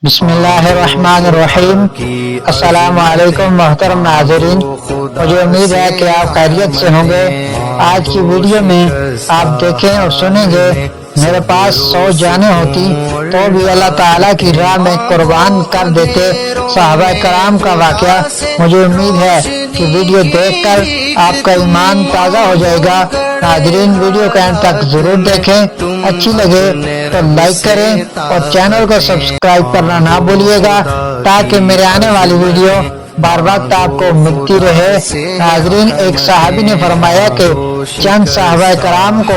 بسم اللہ الرحمن الرحیم۔ السلام علیکم محترم ناظرین، مجھے امید ہے کہ آپ خیریت سے ہوں گے۔ آج کی ویڈیو میں آپ دیکھیں اور سنیں گے میرے پاس 100 جانیں ہوتی تو بھی اللہ تعالیٰ کی راہ میں قربان کر دیتے صحابہ کرام کا واقعہ۔ مجھے امید ہے کہ ویڈیو دیکھ کر آپ کا ایمان تازہ ہو جائے گا۔ ناظرین، ویڈیو کا اینڈ تک ضرور دیکھیں، اچھی لگے تو لائک کریں اور چینل کو سبسکرائب کرنا نہ بھولیے گا تاکہ میرے آنے والی ویڈیو بار وقت آپ کو ملتی رہے۔ ناظرین، ایک صحابی نے فرمایا کہ چند صحابہ کرام کو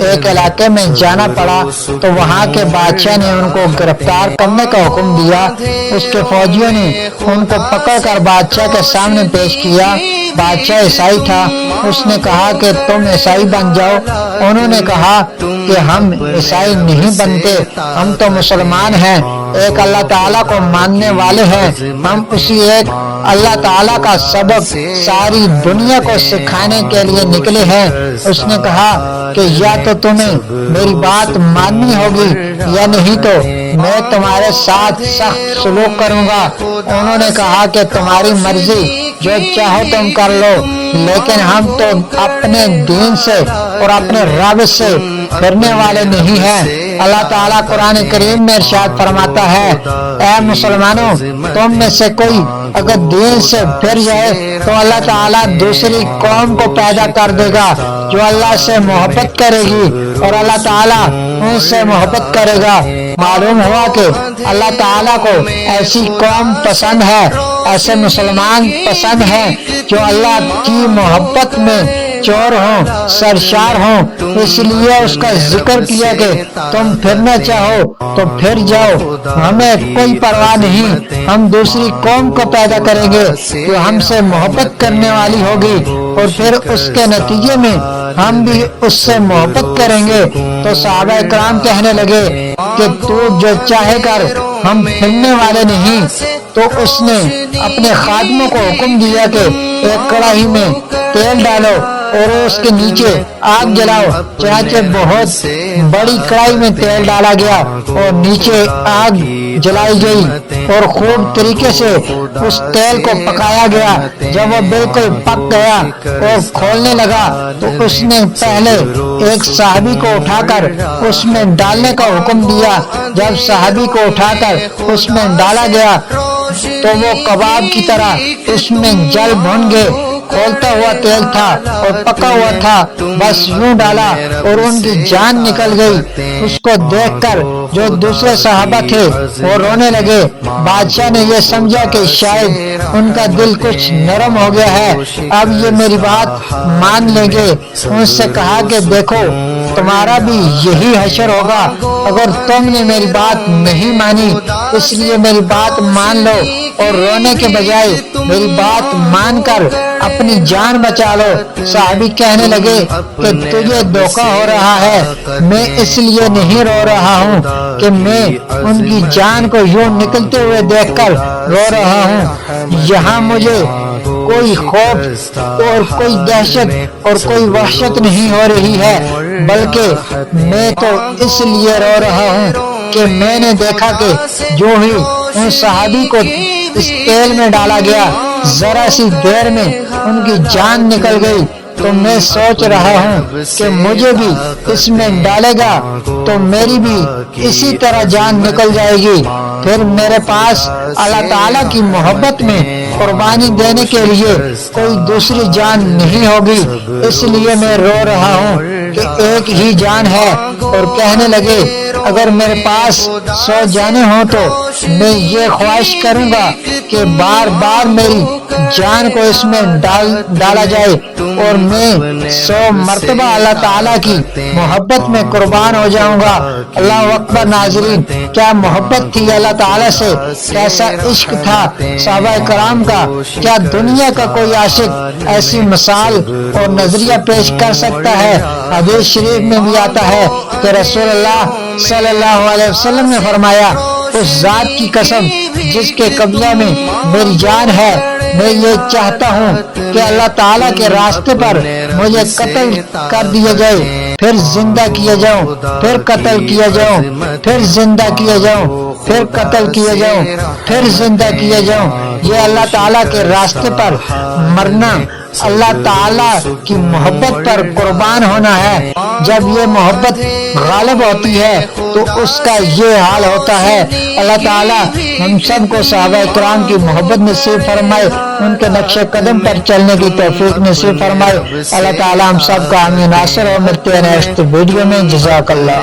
ایک علاقے میں جانا پڑا تو وہاں کے بادشاہ نے ان کو گرفتار کرنے کا حکم دیا۔ اس کے فوجیوں نے ان کو پکڑ کر بادشاہ کے سامنے پیش کیا۔ بادشاہ عیسائی تھا، اس نے کہا کہ تم عیسائی بن جاؤ۔ انہوں نے کہا کہ ہم عیسائی نہیں بنتے، ہم تو مسلمان ہیں، ایک اللہ تعالیٰ کو ماننے والے ہیں، ہم اسی ایک اللہ تعالیٰ کا سبق ساری دنیا کو سکھانے کے لیے نکلے ہیں۔ اس نے کہا کہ یا تو تمہیں میری بات ماننی ہوگی یا نہیں تو میں تمہارے ساتھ سخت سلوک کروں گا۔ انہوں نے کہا کہ تمہاری مرضی، جو چاہو تم کر لو، لیکن ہم تو اپنے دین سے اور اپنے رب سے پھرنے والے نہیں ہیں۔ اللہ تعالیٰ قرآن کریم میں ارشاد فرماتا ہے، اے مسلمانوں، تم میں سے کوئی اگر دین سے پھر جائے تو اللہ تعالیٰ دوسری قوم کو پیدا کر دے گا جو اللہ سے محبت کرے گی اور اللہ تعالیٰ ان سے محبت کرے گا۔ معلوم ہوا کہ اللہ تعالیٰ کو ایسی قوم پسند ہے، ایسے مسلمان پسند ہیں جو اللہ کی محبت میں چور ہوں، سرشار ہوں۔ اس لیے اس کا ذکر کیا کہ تم پھرنا چاہو تو پھر جاؤ، ہمیں کوئی پرواہ نہیں، ہم دوسری قوم کو پیدا کریں گے جو ہم سے محبت کرنے والی ہوگی اور پھر اس کے نتیجے میں ہم بھی اس سے محبت کریں گے۔ تو صحابہ کرام کہنے لگے کہ تو جو چاہے کر، ہم پھرنے والے نہیں۔ تو اس نے اپنے خادموں کو حکم دیا کہ ایک کڑاہی میں تیل ڈالو اور اس کے نیچے آگ جلاؤ۔ چنانچہ بہت بڑی کڑاہی میں تیل ڈالا گیا اور نیچے آگ جلائی گئی اور خوب طریقے سے اس تیل کو پکایا گیا۔ جب وہ بالکل پک گیا اور کھولنے لگا تو اس نے پہلے ایک صحابی کو اٹھا کر اس میں ڈالنے کا حکم دیا۔ جب صحابی کو اٹھا کر اس میں ڈالا گیا تو وہ کباب کی طرح اس میں جل بھن گئے۔ کھولتا ہوا تیل تھا اور پکا ہوا تھا، بس یوں ڈالا اور ان کی جان نکل گئی۔ اس کو دیکھ کر جو دوسرے صحابہ تھے وہ رونے لگے۔ بادشاہ نے یہ سمجھا کہ شاید ان کا دل کچھ نرم ہو گیا ہے، اب یہ میری بات مان لیں گے۔ ان سے کہا کہ دیکھو، تمہارا بھی یہی حشر ہوگا اگر تم نے میری بات نہیں مانی، اس لیے میری بات مان لو اور رونے کے بجائے میری بات مان کر اپنی جان بچا لو۔ صحابی کہنے لگے کہ تجھے دھوکہ ہو رہا ہے، میں اس لیے نہیں رو رہا ہوں کہ میں ان کی جان کو یوں نکلتے ہوئے دیکھ کر رو رہا ہوں، یہاں مجھے کوئی خوف اور کوئی دہشت اور کوئی وحشت نہیں ہو رہی ہے، بلکہ میں تو اس لیے رو رہا ہوں کہ میں نے دیکھا کہ جو ہی ان صحابی کو اس تیل میں ڈالا گیا، ذرا سی دیر میں ان کی جان نکل گئی۔ تو میں سوچ رہا ہوں کہ مجھے بھی اس میں ڈالے گا تو میری بھی اسی طرح جان نکل جائے گی، پھر میرے پاس اللہ تعالیٰ کی محبت میں قربانی دینے کے لیے کوئی دوسری جان نہیں ہوگی، اس لیے میں رو رہا ہوں کہ ایک ہی جان ہے۔ اور کہنے لگے اگر میرے پاس 100 جانیں ہوں تو میں یہ خواہش کروں گا کہ بار بار میری جان کو اس میں ڈالا جائے اور میں 100 مرتبہ اللہ تعالیٰ کی محبت میں قربان ہو جاؤں گا۔ اللہ اکبر۔ ناظرین، کیا محبت تھی اللہ تعالیٰ سے، کیسا عشق تھا صحابہ کرام کا۔ کیا دنیا کا کوئی عاشق ایسی مثال اور نظریہ پیش کر سکتا ہے؟ حدیث شریف میں بھی آتا ہے کہ رسول اللہ صلی اللہ علیہ وسلم نے فرمایا، اس ذات کی قسم جس کے قبضہ میں میری جان ہے، میں یہ چاہتا ہوں کہ اللہ تعالیٰ کے راستے پر مجھے قتل کر دیا جائے پھر زندہ کیا جاؤں، پھر قتل کیا جاؤں، پھر زندہ کیا جاؤں، پھر قتل کیا جاؤں، پھر زندہ کیا جاؤں۔ یہ اللہ تعالیٰ کے راستے پر مرنا، اللہ تعالیٰ کی محبت پر قربان ہونا ہے۔ جب یہ محبت غالب ہوتی ہے تو اس کا یہ حال ہوتا ہے۔ اللہ تعالیٰ ہم سب کو صحابہ کرام کی محبت نصیب فرمائے، ان کے نقش قدم پر چلنے کی توفیق نصیب فرمائے۔ اللہ تعالیٰ ہم سب کا آمین ناصر، اور ملتے ہیں نیکسٹ ویڈیو میں۔ جزاک اللہ۔